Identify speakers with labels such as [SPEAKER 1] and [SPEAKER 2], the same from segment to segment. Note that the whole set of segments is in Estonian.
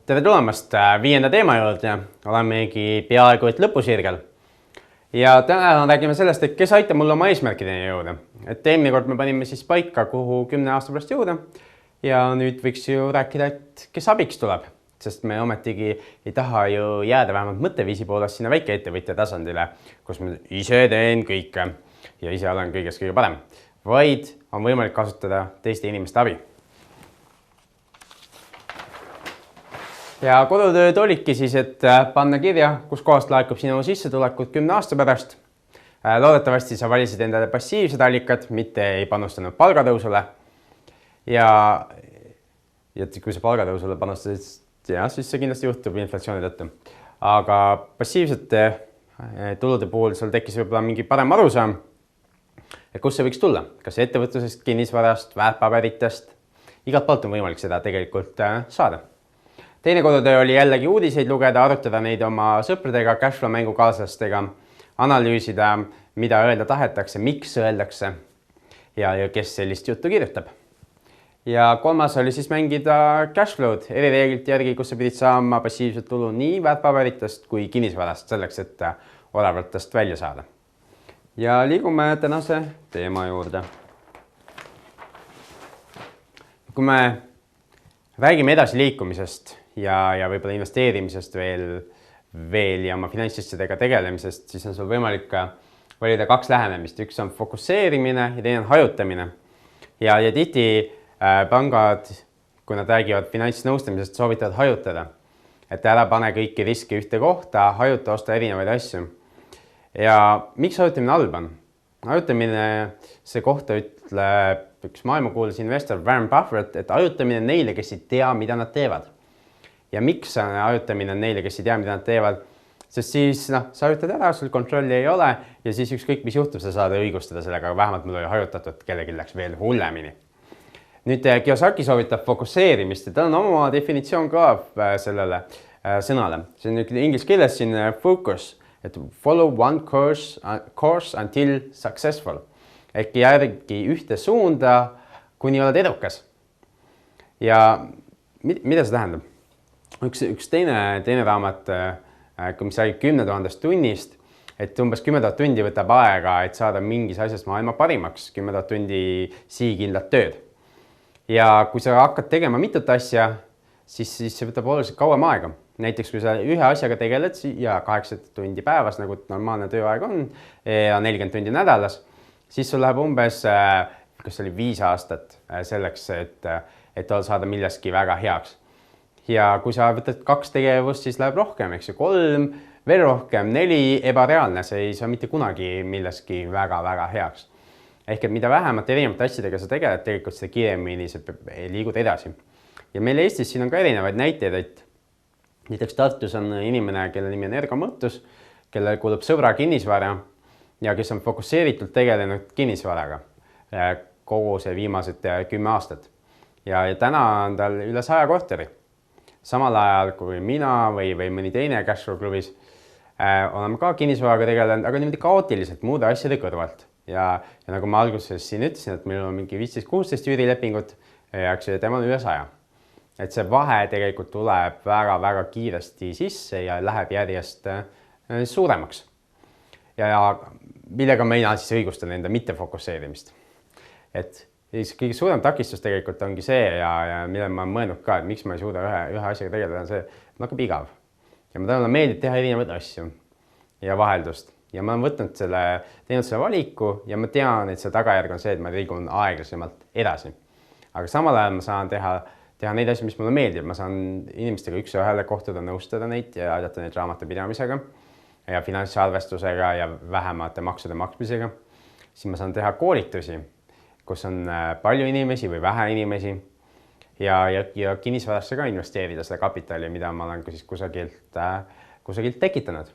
[SPEAKER 1] Tere tulemast 5. teema juurde. Olemegi peaaegu et lõpusirgel. Ja täna räägime sellest, et kes aitab mul oma eesmärkideni jõuda. Et eelmine kord me panime siis paika, kuhu 10 aasta pärast jõuda. Ja nüüd võiks ju rääkida, et kes abiks tuleb. Sest me ometigi ei taha ju jääda vähemalt mõtteviisi poolest sinna väikeettevõtja tasandile, kus ma ise teen kõike ja ise olen kõigest kõige parem. Vaid on võimalik kasutada teiste inimeste abi. Ja kodutööd olidki siis, et panna kirja, kus kohast laekub sinu sissetulekut 10 aasta pärast. Loodetavasti sa valisid endale passiivsed allikad, mitte ei panustanud palgatõusule. Ja kui sa palgatõusule panustasid, siis see kindlasti juhtub inflatsiooni tõttu. Aga passiivsete tulude puhul sul tekkis võib-olla mingi parem arusaam, et kus see võiks tulla. Kas ettevõtlusest, kinnisvarast, väärtpaberitest. Igalt poolt on võimalik seda tegelikult saada. Teine kodutöö oli jällegi uudiseid lugeda, arutada neid oma sõpradega, cashflow mängukaaslastega, analüüsida, mida öelda tahetakse, miks öeldakse ja kes sellist juttu kirjutab. Ja kolmas oli siis mängida cashflow'd erireeglilt järgi, kus sa pidid saama passiivset tulu nii väärtpaberitest kui kinnisvarast selleks, et odavatest välja saada. Ja liigume tänase teema juurde. Kui me räägime edasi liikumisest ja võib-olla investeerimisest veel ja oma finantssissedega tegelemisest, siis on sul võimalik valida 2 lähenemist. Üks on fokusseerimine ja teine on hajutamine. Ja tihti pangad, kui nad räägivad finantsnõustamisest, soovitavad hajutada. Et ära pane kõiki riske ühte kohta, hajuta, osta erinevaid asju. Ja miks hajutamine halb on? Hajutamine see kohta ütleb üks maailmakuulus investor Warren Buffett, et hajutamine on neile, kes ei tea, mida nad teevad. Ja miks hajutamine on neile, kes ei tea, mida nad teevad? Sest siis sa hajutad ära, sul kontrolli ei ole ja siis ükskõik, mis juhtub, sa saad õigustada sellega, aga vähemalt mul oli hajutatud, kellelgi läks veel hullemini. Nüüd Kiyosaki soovitab fokusseerimist ja tal on oma definitsioon ka sellele sõnale. See on inglise keeles siin focus, et follow one course until successful. Ehk järgi ühte suunda, kuni oled edukas. Ja mida see tähendab? Üks teine raamat, mis räägib 10 000 tunnist, et umbes 10 000 tundi võtab aega, et saada mingis asjas maailma parimaks, 10 000 tundi sihikindlat tööd. Ja kui sa hakkad tegema mitut asja, siis see võtab oluliselt kauem aega. Näiteks kui sa ühe asjaga tegeled ja 8 tundi päevas, nagu normaalne tööaeg on, ja 40 tundi nädalas, siis sul läheb umbes, kas oli 5 aastat selleks, et saada milleski väga heaks. Ja kui sa võtad 2 tegevust, siis läheb rohkem, eks ju, 3, veel rohkem, 4 ebareaalne, see ei saa mitte kunagi milleski väga-väga heaks. Ehk et mida vähemalt erinevate asjadega sa tegeled, tegelikult seda kiiremini sa liigud edasi. Ja meil Eestis siin on ka erinevaid näiteid, et näiteks Tartus on inimene, kelle nimi on Ergo Mõttus, kellel kuulub sõbra kinnisvara ja kes on fokusseeritult tegelenud kinnisvaraga kogu see viimased 10 aastat. Ja täna on tal üle 100 korteri. Samal ajal kui mina või mõni teine cashflow klubis oleme ka kinnisvaraga tegelenud, aga niimoodi kaootiliselt muude asjade kõrvalt. Ja nagu ma alguses siin ütlesin, et meil on mingi 15-16 üürilepingut ja temal on üle 100. Et see vahe tegelikult tuleb väga-väga kiiresti sisse ja läheb järjest suuremaks. Ja millega mina siis õigustan enda mittefokusseerimist. Et kõige suurem takistus tegelikult ongi see ja mille ma mõelnud ka, et miks ma ei suuda ühe asjaga tegeleda, on see, et ma hakkab igav. Ja ma tahan meeldib teha erinevaid asju ja vaheldust. Ja ma olen teinud selle valiku ja ma tean, et see tagajärg on see, et ma liigun aeglasemalt edasi. Aga samal ajal ma saan teha neid asju, mis mulle meeldib. Ma saan inimestega üks ühele kohtuda, nõustada neid ja aidata neid raamatupidamisega ja finantsarvestusega ja vähemate maksude maksmisega. Siis ma saan teha koolitusi, kus on palju inimesi või vähe inimesi ja kinnisvarasse ka investeerida seda kapitali, mida ma olen kusagilt tekitanud.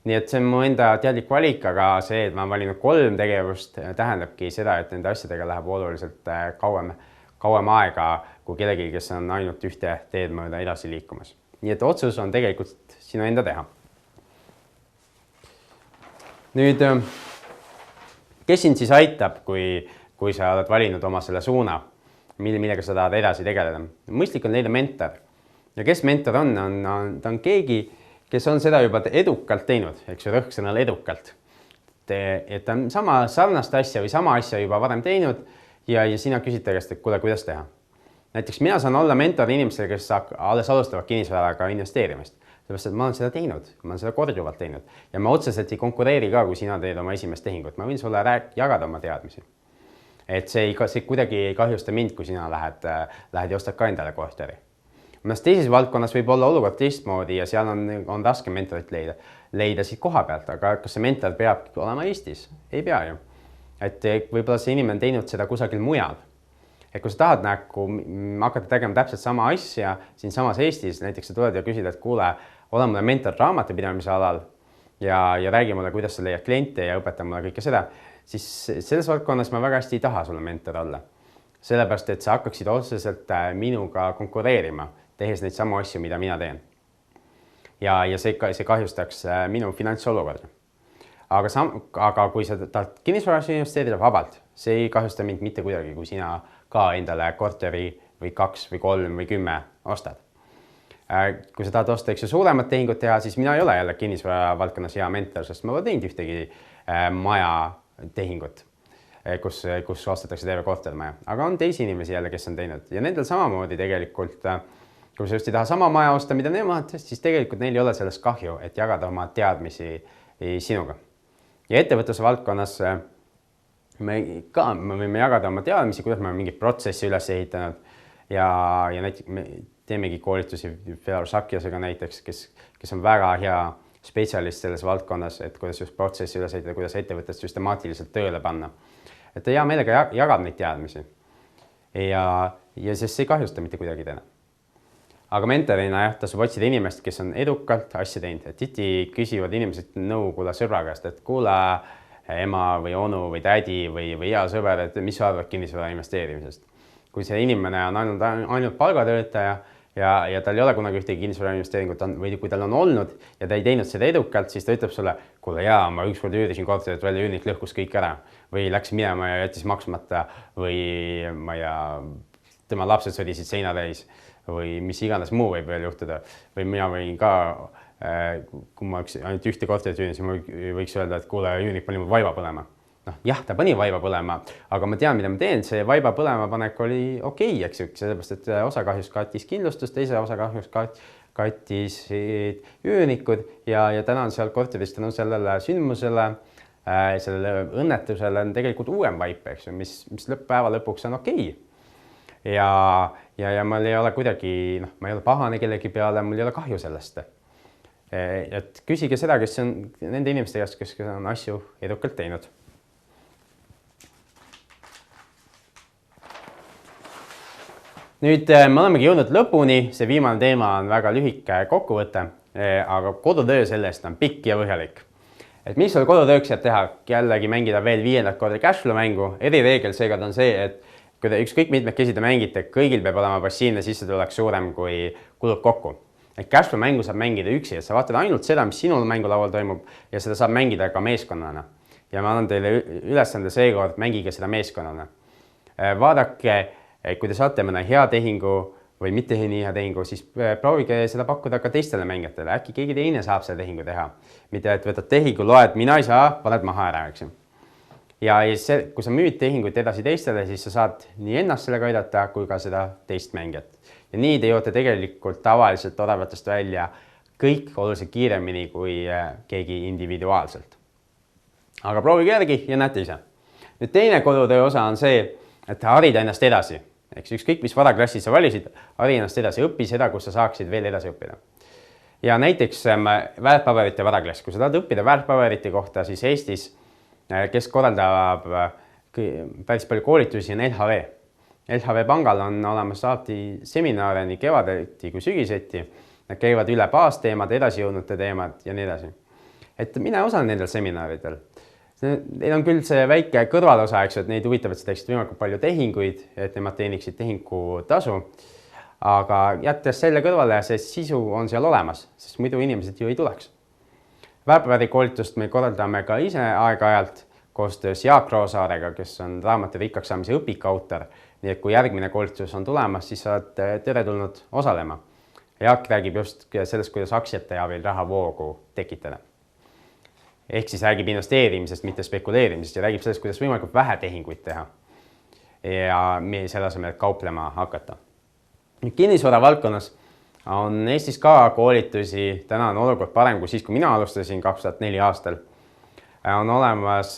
[SPEAKER 1] Nii et see on mu enda teadlik valik, aga see, et ma olen valinud 3 tegevust, tähendabki seda, et nende asjadega läheb oluliselt kauem aega kui kellegi, kes on ainult ühte teed mööda edasi liikumas. Nii et otsus on tegelikult sinu enda teha. Nüüd, kes sind siis aitab, kui sa oled valinud oma selle suuna, millega sa tahad edasi tegeleda? Mõistlik on leida mentor. ja kes mentor on, ta on keegi, kes on seda juba edukalt teinud, eks ju, rõhk sõnal edukalt. Et ta on sama sarnast asja või sama asja juba varem teinud ja sina küsid ta käest, et kuule, kuidas teha. Näiteks mina saan olla mentor inimestele, kes alles alustavad kinnisvaraga investeerimist. Sellepärast, et ma olen seda teinud, ma olen seda korduvalt teinud ja ma otseselt ei konkureeri ka, kui sina teed oma esimest tehingut. Ma võin sulle jagada oma teadmisi. Et see kuidagi ei kahjusta mind, kui sina lähed ja ostad ka endale korteri. Mõnes teises valdkonnas võib olla olukord teistmoodi ja seal on raske mentorit leida siit koha pealt, aga kas see mentor peab olema Eestis? Ei pea ju. Et võib-olla see inimene on teinud seda kusagil mujal. Et kui sa tahad hakata tegema täpselt sama asja siin samas Eestis, näiteks sa tuled ja küsid, et kuule, ole mulle mentor raamatupidamise alal ja räägi mulle, kuidas sa leiad kliente ja õpeta mulle kõike seda, siis selles valdkonnas ma väga hästi ei taha sulle mentor olla. Sellepärast, et sa hakkaksid otseselt minuga konkureerima, tehes neid samu asju, mida mina teen. Ja see kahjustaks minu finantsolukorda. Aga kui sa tahad kinnisvarasse investeerida vabalt, see ei kahjusta mind mitte kuidagi, kui sina ka endale korteri või 2 või 3 või 10 ostad. Kui sa tahad osta suuremat tehingut teha, siis mina ei ole jälle kinnisvara valdkonnas hea mentor, sest ma olen teinud ühtegi maja tehingut, kus ostetakse terve kortermaja. Aga on teisi inimesi jälle, kes on teinud ja nendel samamoodi tegelikult, kui sa just ei taha sama maja osta, mida nemad, siis tegelikult neil ei ole sellest kahju, et jagada oma teadmisi sinuga. Ja ettevõtluse valdkonnas me võime jagada oma teadmisi, kuidas me mingit protsessi üles ehitanud ja näiteks me teemegi koolitusi Fedor Sakiasega näiteks, kes on väga hea spetsialist selles valdkonnas, et kuidas just protsessi üles ehitada, kuidas ettevõtet süstemaatiliselt tööle panna. Et ta hea meelega jagab neid teadmisi ja sest see ei kahjusta mitte kuidagi täna. Aga mentorina tasub otsida inimest, kes on edukalt asja teinud. Et tihti küsivad inimesed nõu kuule sõbra käest, et kuule ema või onu või tädi või hea sõber, et mis sa arvad kinnisvara investeerimisest. Kui see inimene on ainult palgatöötaja ja tal ei ole kunagi ühtegi kinnisvara investeeringut või kui tal on olnud ja ta ei teinud seda edukalt, siis ta ütleb sulle, kuule jaa, ma ükskord üürisin korterit välja, üürnik lõhkus kõik ära või läks minema ja jättis maksmata või tema lapsed sõdisid seina täis või mis iganes muu võib veel juhtuda. Või mina võin ka, kui ma ainult ühte korterit üürin, siis ma võiks öelda, et kuule, üürnik pani mul vaiba põlema. Jah, ta pani vaiba põlema, aga ma tean, mida ma teen. See vaiba põlema panek oli okei, eks ju, sellepärast, et osa kahjus kattis kindlustus, teise osa kahjus kattis üürnikud ja täna on seal korteris tänu sellele sündmusele, sellele õnnetusele on tegelikult uuem vaip, eks ju, mis päeva lõpuks on okei. Ja mul ei ole kuidagi, ma ei ole pahane kellegi peale, mul ei ole kahju sellest. Et küsige seda, kes on nende inimeste käest, kes on asju edukalt teinud. Nüüd me olemegi jõudnud lõpuni, see viimane teema on väga lühike kokkuvõte, aga kodutöö sellest on pikk ja põhjalik. Et mis sul kodutööks jääb teha? Jällegi mängida veel 5. korda cashflow mängu. Erireegel seega on see, et kui te ükskõik mitmekesi te mängite, kõigil peab olema passiivne sissetulek suurem kui kulud kokku. Et cashflow mängu saab mängida üksi, et sa vaatad ainult seda, mis sinul mängulaual toimub ja seda saab mängida ka meeskonnana. Ja ma annan teile ülesande seekord, mängige seda meeskonnana. Vaadake, kui te saate mõne hea tehingu või mitte nii hea tehingu, siis proovige seda pakkuda ka teistele mängijatele. Äkki keegi teine saab selle tehingu teha. Mitte, et võtad tehingu, loed, mina ei saa, paned maha ära, eks ju. Ja kui sa müüd tehingut edasi teistele, siis sa saad nii ennast sellega aidata kui ka seda teist mängijat. Ja nii te jõuate tegelikult tavaliselt odavatest välja kõik oluliselt kiiremini kui keegi individuaalselt. Aga proovige järgi ja näete ise. Nüüd teine kodutöö osa on see, et harida ennast edasi. Eks ükskõik, mis varaklassi sa valisid, hari ennast edasi, õpi seda, kus sa saaksid veel edasi õppida. Ja näiteks väärtpaberite varaklass. Kui sa tahad õppida väärtpaberite kohta, siis Eestis, kes korraldab päris palju koolitusi, on LHV. LHV pangal on olemas saati seminare nii kevadeti kui sügiseti. Nad käivad üle baasteemad, edasijõudnute teemad ja nii edasi. Et mine osale nendel seminaridel. Neil on küll see väike kõrvalosa, eks, et neid huvitav, et sa teeksid võimalikult palju tehinguid, et nemad teeniksid tehingu tasu. Aga jättes selle kõrvale, see sisu on seal olemas, sest muidu inimesed ju ei tuleks. Väärtpaberikoolitust me korraldame ka ise aeg-ajalt koostöös Jaak Roosaarega, kes on raamatu rikkaks saamise õpikautor. Nii et kui järgmine koolitus on tulemas, siis saad teretulnud osalema. Jaak räägib just sellest, kuidas aktsiate abil rahavoogu tekitada. Ehk siis räägib investeerimisest, mitte spekuleerimisest ja räägib sellest, kuidas võimalikult vähe tehinguid teha. Ja selle asemel kauplema hakata. Kinnisvara valdkonnas on Eestis ka koolitusi, täna on olukord parem kui siis, kui mina alustasin 2004 aastal. On olemas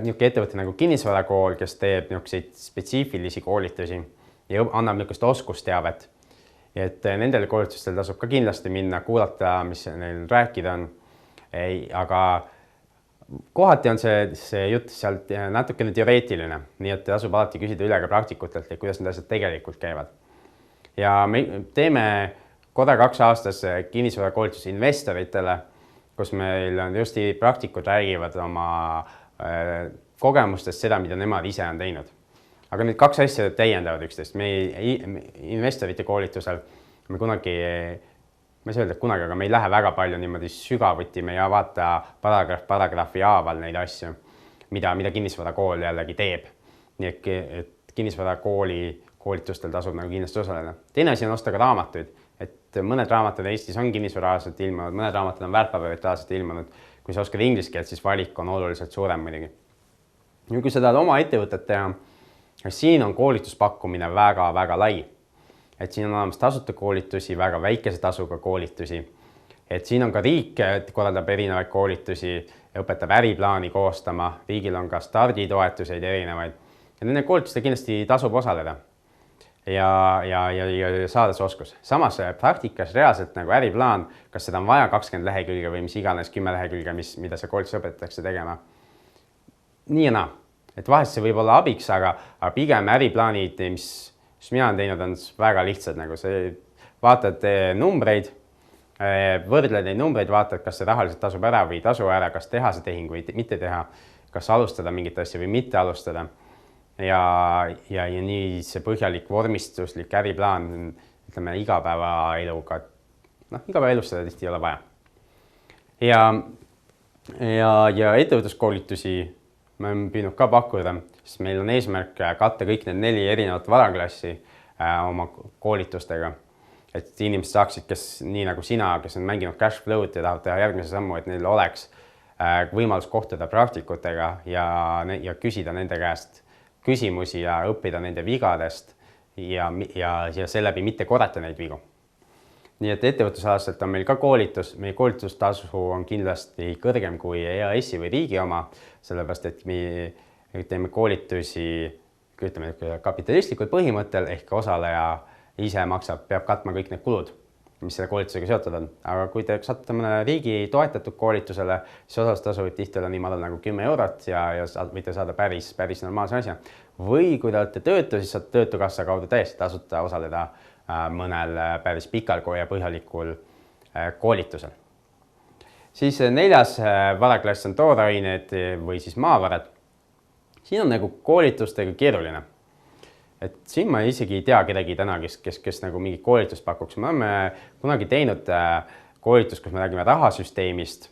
[SPEAKER 1] niisugune ettevõte nagu Kinnisvarakool, kes teeb niisuguseid spetsiifilisi koolitusi ja annab niisugust oskusteavet. Et nendel koolitustel tasub ka kindlasti minna, kuulata, mis neil rääkida on. Aga kohati on see jutt sealt natukene teoreetiline, nii et tasub alati küsida üle ka praktikutelt, et kuidas need asjad tegelikult käivad. Ja me teeme korra 2 aastas kinnisvarakoolitus investoritele, kus meil on just praktikud räägivad oma kogemustest seda, mida nemad ise on teinud. Aga need 2 asja täiendavad üksteist. Me investorite koolitusel me kunagi, ma ei saa öelda, et kunagi, aga me ei lähe väga palju niimoodi sügavuti, me ei vaata paragrahvi haaval neid asju, mida Kinnisvarakool jällegi teeb. Nii et Kinnisvarakooli koolitustel tasub nagu kindlasti osaleda. Teine asi on osta ka raamatuid, et mõned raamatud Eestis on kinnisvaraalaselt ilmunud, mõned raamatud on väärtpaberitaalaselt ilmunud. Kui sa oskad inglise keelt, siis valik on oluliselt suurem muidugi. Ja kui sa tahad oma ettevõtet teha, siin on koolituspakkumine väga lai. Et siin on olemas tasuta koolitusi, väga väikese tasuga koolitusi. Et siin on ka riik, et korraldab erinevaid koolitusi ja õpetab äriplaani koostama. Riigil on ka starditoetuseid erinevaid. Ja nende koolituste kindlasti tasub osaleda ja saada see oskus. Samas praktikas reaalselt nagu äriplaan, kas seda on vaja 20 lehekülge või mis iganes 10 lehekülge, mida see koolitus õpetatakse tegema. Nii ja naa. Et vahest see võib olla abiks, aga pigem äriplaanid, mis mina olen teinud, on väga lihtsad. Nagu see, vaatad numbreid, võrdled neid numbreid, vaatad, kas see rahaliselt tasub ära või tasu ära, kas teha see tehing või mitte teha, kas alustada mingit asja või mitte alustada. Ja nii see põhjalik vormistuslik äriplaan, ütleme, igapäevaeluga, igapäevaelus seda tihti ei ole vaja. Ja ettevõtluskoolitusi me oleme püüdnud ka pakkuda, sest meil on eesmärk katta kõik need 4 erinevat varaklassi oma koolitustega. Et inimesed saaksid, kes nii nagu sina, kes on mänginud cash flow'd ja tahavad teha järgmise sammu, et neil oleks võimalus kohtuda praktikutega ja küsida nende käest küsimusi ja õppida nende vigadest ja seeläbi mitte korrata neid vigu. Nii et ettevõtlusalaselt on meil ka koolitus. Meie koolitustasu on kindlasti kõrgem kui EAS-i või riigi oma, sellepärast et me teeme koolitusi kapitalistlikul põhimõttel ehk osaleja ise maksab, peab katma kõik need kulud, mis selle koolitusega seotud on. Aga kui te satute mõne riigi toetatud koolitusele, siis osalustasu võib tihti olla nii madal nagu 10 eurot ja võite saada päris normaalse asja. Või kui te olete töötu, siis saate Töötukassa kaudu täiesti tasuta osaleda mõnel päris pikal ja põhjalikul koolitusel. Siis 4. varaklass on toorained või siis maavarad. Siin on nagu koolitustega keeruline. Et siin ma isegi ei tea kedagi täna, kes nagu mingi koolitust pakuks. Me oleme kunagi teinud koolitust, kus me räägime rahasüsteemist,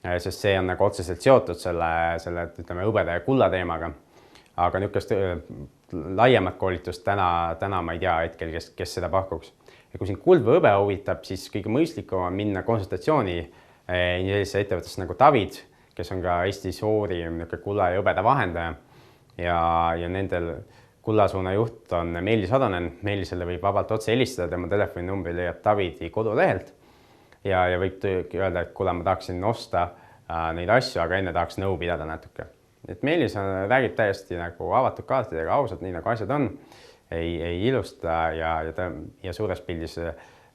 [SPEAKER 1] sest see on nagu otseselt seotud selle ütleme, hõbeda ja kulla teemaga. Aga niisugust laiemat koolitust täna ma ei tea hetkel, kes seda pakuks. Ja kui siin kuld või hõbe huvitab, siis kõige mõistlikum on minna konsultatsiooni ettevõttes nagu David, kes on ka Eesti suurim kulla ja hõbeda vahendaja ja nendel Kullasuuna juht on Meelis Adonen. Meelisele võib vabalt otse helistada, tema telefoninumbri leiab Davidi kodulehelt ja võib öelda, et kuule, ma tahaksin osta neid asju, aga enne tahaks nõu pidada natuke. Et Meelis räägib täiesti nagu avatud kaartidega ausalt, nii nagu asjad on, ei ilusta ja suures pildis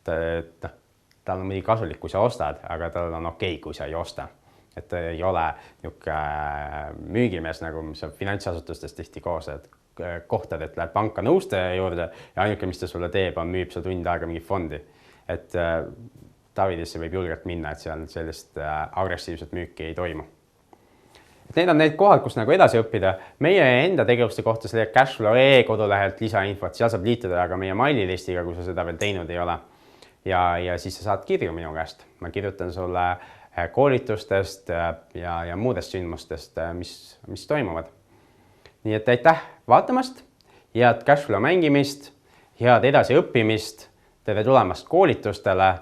[SPEAKER 1] tal on mõni kasulik, kui sa ostad, aga tal on okei, kui sa ei osta. Et ei ole müügimees, nagu mis on finantsasutustes tihti koos, et kohtad, et läheb panka nõustaja juurde ja ainuke, mis ta sulle teeb, on müüb sa tund aega mingi fondi. Et Davidisse võib julgelt minna, et seal sellist agressiivset müüki ei toimu. Need on need kohad, kus nagu edasi õppida. Meie enda tegevuste kohta selle Cashflow.ee kodulehelt lisainfot, seal saab liituda aga meie maililistiga, kui sa seda veel teinud ei ole. Ja siis sa saad kirju minu käest. Ma kirjutan sulle koolitustest ja muudest sündmustest, mis toimuvad. Nii et aitäh vaatamast, head Cashflow mängimist, head edasi õppimist, tere tulemast koolitustele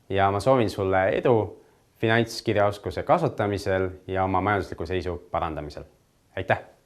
[SPEAKER 1] ja ma soovin sulle edu finantskirjaoskuse kasutamisel ja oma majandusliku seisu parandamisel. Aitäh!